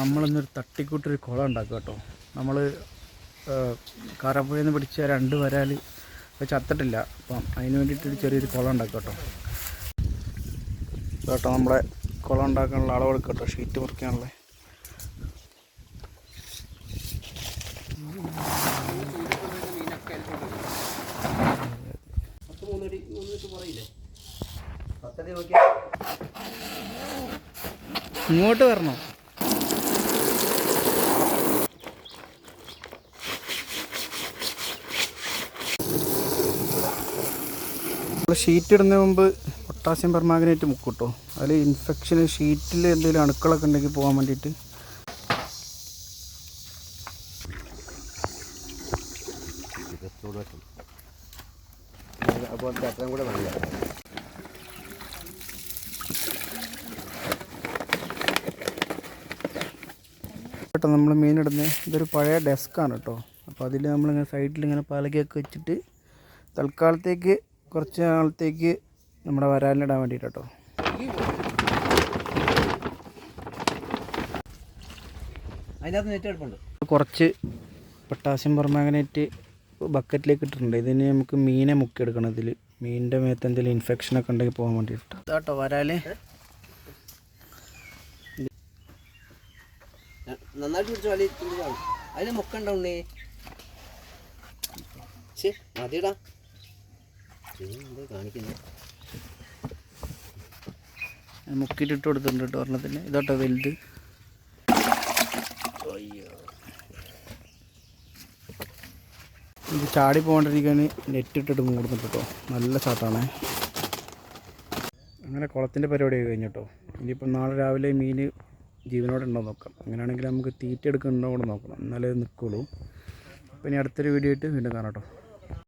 നമ്മളിന്നൊരു തട്ടിക്കൂട്ടൊരു കുളം ഉണ്ടാക്കുക കേട്ടോ. നമ്മൾ കാരാപ്പുഴയിൽ നിന്ന് പിടിച്ച 2 വരാൽ ചത്തിട്ടില്ല. അപ്പം അതിന് വേണ്ടിയിട്ടൊരു ചെറിയൊരു കുളം ഉണ്ടാക്കുക കേട്ടോ. നമ്മളെ കുളം ഉണ്ടാക്കാനുള്ള അളവെടുക്കുക കേട്ടോ, ഷീറ്റ് മുറിക്കാനുള്ള. ഇങ്ങോട്ട് വരണോ? ഷീറ്റ് ഇടുന്നതിന് മുമ്പ് പൊട്ടാസ്യം പെർമാംഗനേറ്റ് മുക്കും കേട്ടോ. അതിൽ ഇൻഫെക്ഷൻ, ഷീറ്റിൽ എന്തെങ്കിലും അണുക്കളൊക്കെ ഉണ്ടെങ്കിൽ പോകാൻ വേണ്ടിയിട്ട്. കേട്ടോ നമ്മൾ മീനിടുന്നത് ഇതൊരു പഴയ ഡെസ്ക്കാണ് കേട്ടോ. അപ്പോൾ അതിൽ നമ്മളിങ്ങനെ സൈഡിലിങ്ങനെ പലകയൊക്കെ വെച്ചിട്ട് തൽക്കാലത്തേക്ക് കുറച്ച് നാളത്തേക്ക് നമ്മുടെ വരാലിനിടാൻ വേണ്ടിയിട്ട് കേട്ടോ. അതിനകത്ത് നെറ്റ് എടുപ്പുണ്ട്. കുറച്ച് പൊട്ടാസ്യം പെർമാംഗനേറ്റ് ബക്കറ്റിലേക്ക് ഇട്ടിട്ടുണ്ട്. ഇതിന് നമുക്ക് മീനെ മുക്കിയെടുക്കണം. ഇതിൽ മീനിൻ്റെ മേത്ത് എന്തെങ്കിലും ഇൻഫെക്ഷനൊക്കെ ഉണ്ടെങ്കിൽ പോകാൻ വേണ്ടിയിട്ട് കേട്ടോ. വരാല് നന്നായിട്ട് പിടിച്ചു വലിയ അതിന് മുക്കുണ്ടാവുന്നേ. മതിടാ കാണിക്കുന്നത്. മുക്കിയിട്ട് ഇട്ട് കൊടുത്തിട്ടുണ്ട് കേട്ടോ ഒരെണ്ണത്തിന്. ഇതോട്ടോ വലുത്. ഇത് ചാടി പോകാണ്ടിരിക്കാൻ നെറ്റ് ഇട്ടിട്ട് മൂടുന്നുണ്ട് കേട്ടോ. നല്ല ചാട്ടാണ്. അങ്ങനെ കുളത്തിൻ്റെ പരിപാടി കഴിഞ്ഞു കേട്ടോ. ഇനിയിപ്പം നാളെ രാവിലെ മീൻ ജീവനോടെ ഉണ്ടോ നോക്കാം. അങ്ങനെയാണെങ്കിൽ നമുക്ക് തീറ്റ എടുക്കുന്നുണ്ടോ കൂടെ നോക്കണം, എന്നാലേ നിൽക്കുള്ളൂ. അപ്പോൾ ഇനി അടുത്തൊരു വീഡിയോ ആയിട്ട് വീണ്ടും കാണാം കേട്ടോ.